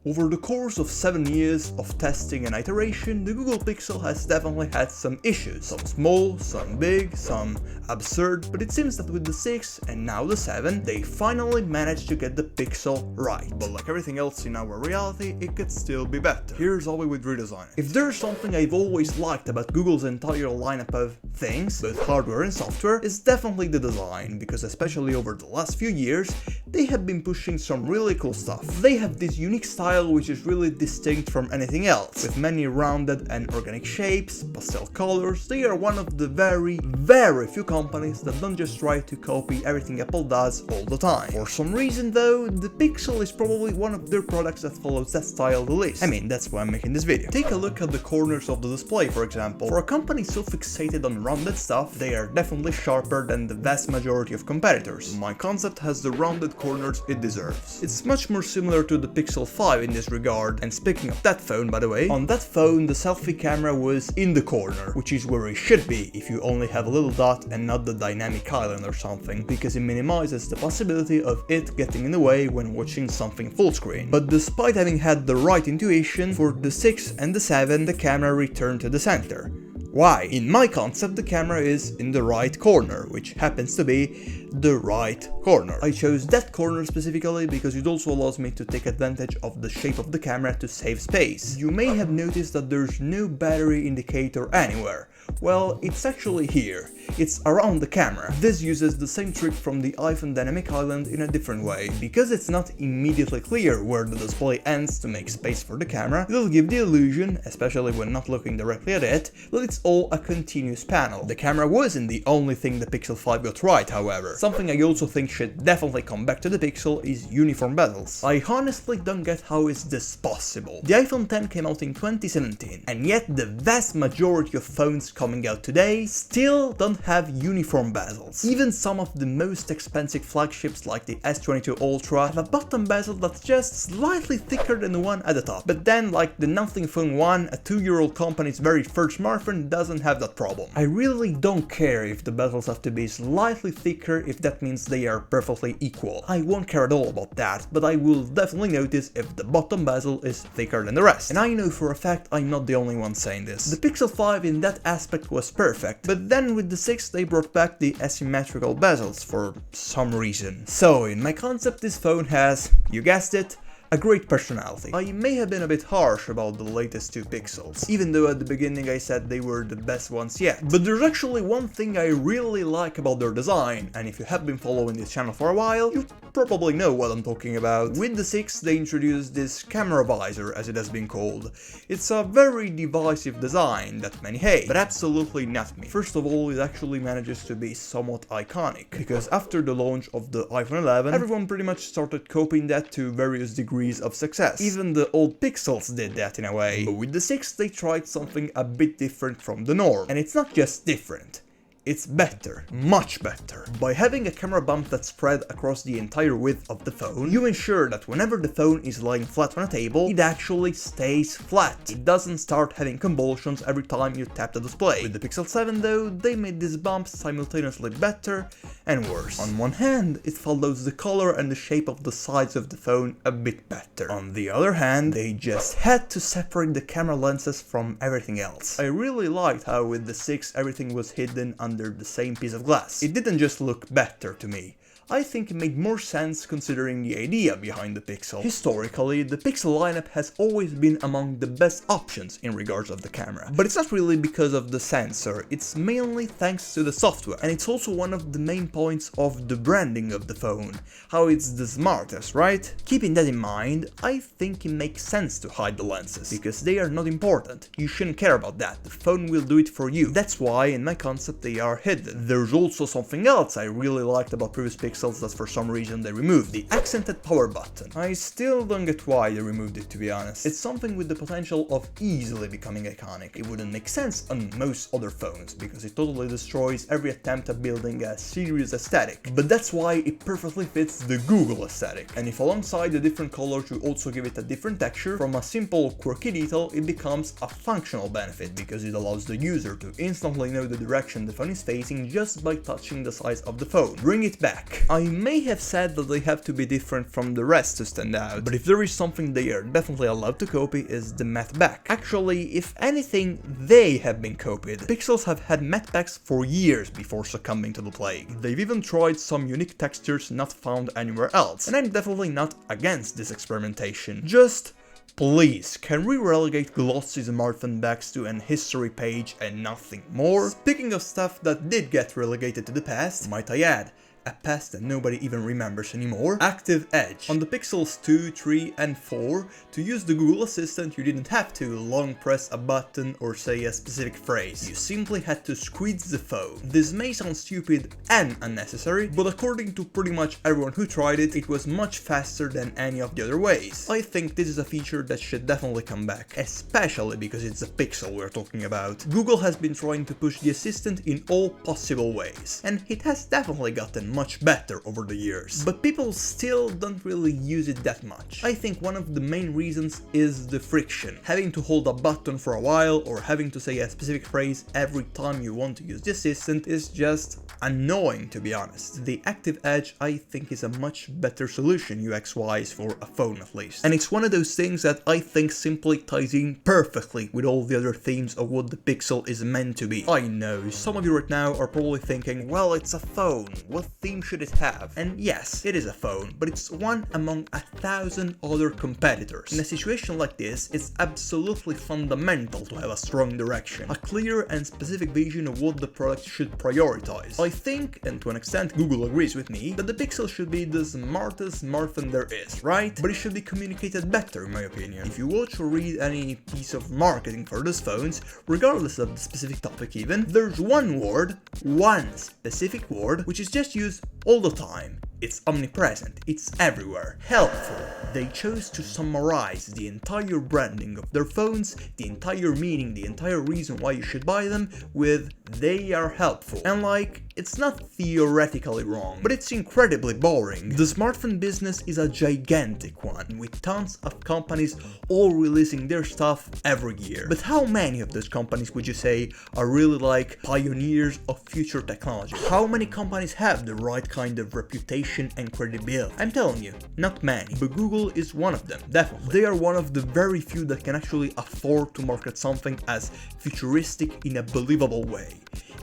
Over the course of 7 years of testing and iteration, the Google Pixel has definitely had some issues. Some small, some big, some absurd, but it seems that with the 6 and now the 7, they finally managed to get the Pixel right. But like everything else in our reality, it could still be better. Here's all with Redesign. If there's something I've always liked about Google's entire lineup of things, both hardware and software, is definitely the design, because especially over the last few years, they have been pushing some really cool stuff. They have this unique style which is really distinct from anything else. With many rounded and organic shapes, pastel colors, they are one of the very few companies that don't just try to copy everything Apple does all the time. For some reason though, the Pixel is probably one of their products that follows that style the least. I mean, that's why I'm making this video. Take a look at the corners of the display, for example. For a company so fixated on rounded stuff, they are definitely sharper than the vast majority of competitors. My concept has the rounded corners it deserves. It's much more similar to the Pixel 5 in this regard, and speaking of that phone, by the way, on that phone the selfie camera was in the corner, which is where it should be if you only have a little dot and not the dynamic island or something, because it minimizes the possibility of it getting in the way when watching something full screen. But despite having had the right intuition, for the 6 and the 7 the camera returned to the center. Why? In my concept, the camera is in the right corner, which happens to be the right corner. I chose that corner specifically because it also allows me to take advantage of the shape of the camera to save space. You may have noticed that there's no battery indicator anywhere. Well, it's actually here. It's around the camera. This uses the same trick from the iPhone Dynamic Island in a different way. Because it's not immediately clear where the display ends to make space for the camera, it'll give the illusion, especially when not looking directly at it, that it's all a continuous panel. The camera wasn't the only thing the Pixel 5 got right, however. Something I also think should definitely come back to the Pixel is uniform bezels. I honestly don't get how is this possible. The iPhone X came out in 2017, and yet the vast majority of phones coming out today still don't have uniform bezels. Even some of the most expensive flagships like the S22 Ultra have a bottom bezel that's just slightly thicker than the one at the top. But then, like the Nothing Phone 1, a 2-year-old company's very first smartphone doesn't have that problem. I really don't care if the bezels have to be slightly thicker if that means they are perfectly equal. I won't care at all about that, but I will definitely notice if the bottom bezel is thicker than the rest. And I know for a fact I'm not the only one saying this. The Pixel 5 in that aspect was perfect, but then with the 6 they brought back the asymmetrical bezels for some reason. So in my concept, this phone has, you guessed it, a great personality. I may have been a bit harsh about the latest 2 Pixels, even though at the beginning I said they were the best ones yet. But there's actually one thing I really like about their design, and if you have been following this channel for a while, you probably know what I'm talking about. With the 6 they introduced this camera visor, as it has been called. It's a very divisive design that many hate, but absolutely not me. First of all, it actually manages to be somewhat iconic, because after the launch of the iPhone 11, everyone pretty much started copying that to various degrees of success. Even the old Pixels did that in a way. But with the 6 they tried something a bit different from the norm. And it's not just different. It's better, much better. By having a camera bump that's spread across the entire width of the phone, you ensure that whenever the phone is lying flat on a table, it actually stays flat. It doesn't start having convulsions every time you tap the display. With the Pixel 7 though, they made these bumps simultaneously better and worse. On one hand, it follows the color and the shape of the sides of the phone a bit better. On the other hand, they just had to separate the camera lenses from everything else. I really liked how with the 6 everything was hidden under the same piece of glass. It didn't just look better to me. I think it made more sense considering the idea behind the Pixel. Historically, the Pixel lineup has always been among the best options in regards of the camera. But it's not really because of the sensor, it's mainly thanks to the software. And it's also one of the main points of the branding of the phone, how it's the smartest, right? Keeping that in mind, I think it makes sense to hide the lenses, because they are not important. You shouldn't care about that, the phone will do it for you. That's why in my concept they are hidden. There's also something else I really liked about previous Pixels that for some reason they removed, the accented power button. I still don't get why they removed it, to be honest. It's something with the potential of easily becoming iconic. It wouldn't make sense on most other phones, because it totally destroys every attempt at building a serious aesthetic. But that's why it perfectly fits the Google aesthetic. And if alongside the different colors you also give it a different texture, from a simple quirky detail it becomes a functional benefit, because it allows the user to instantly know the direction the phone is facing just by touching the sides of the phone. Bring it back. I may have said that they have to be different from the rest to stand out, but if there is something they are definitely allowed to copy is the matte back. Actually, if anything, they have been copied. Pixels have had matte backs for years before succumbing to the plague. They've even tried some unique textures not found anywhere else, and I'm definitely not against this experimentation. Just please, can we relegate glossy smartphone backs to an history page and nothing more? Speaking of stuff that did get relegated to the past, might I add, a past that nobody even remembers anymore. Active Edge. On the Pixels 2, 3 and 4, to use the Google Assistant you didn't have to long press a button or say a specific phrase. You simply had to squeeze the phone. This may sound stupid and unnecessary, but according to pretty much everyone who tried it, it was much faster than any of the other ways. I think this is a feature that should definitely come back, especially because it's a Pixel we're talking about. Google has been trying to push the Assistant in all possible ways, and it has definitely gotten much better over the years, but people still don't really use it that much. I think one of the main reasons is the friction. Having to hold a button for a while or having to say a specific phrase every time you want to use the Assistant is just annoying, to be honest. The Active Edge, I think, is a much better solution UX-wise for a phone at least. And it's one of those things that I think simply ties in perfectly with all the other themes of what the Pixel is meant to be. I know, some of you right now are probably thinking, well, it's a phone, what theme should it have? And yes, it is a phone, but it's one among 1,000 other competitors. In a situation like this, it's absolutely fundamental to have a strong direction, a clear and specific vision of what the product should prioritize. I think, and to an extent Google agrees with me, that the Pixel should be the smartest smartphone there is, right? But it should be communicated better, in my opinion. If you watch or read any piece of marketing for those phones, regardless of the specific topic even, there's one word, one specific word, which is just used all the time. It's omnipresent, it's everywhere. Helpful. They chose to summarize the entire branding of their phones, the entire meaning, the entire reason why you should buy them with "they are helpful." And like, it's not theoretically wrong, but it's incredibly boring. The smartphone business is a gigantic one, with tons of companies all releasing their stuff every year. But how many of those companies would you say are really like pioneers of future technology? How many companies have the right kind of reputation and credibility? I'm telling you, not many, but Google is one of them, definitely. They are one of the very few that can actually afford to market something as futuristic in a believable way.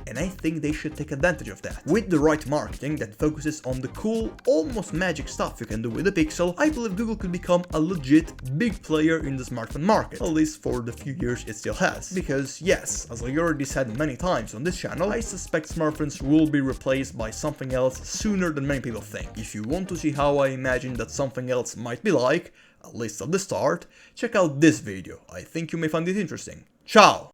And I think they should take advantage of that. With the right marketing that focuses on the cool, almost magic stuff you can do with the Pixel, I believe Google could become a legit big player in the smartphone market, at least for the few years it still has. Because yes, as I already said many times on this channel, I suspect smartphones will be replaced by something else sooner than many people think. If you want to see how I imagine that something else might be like, at least at the start, check out this video. I think you may find it interesting. Ciao!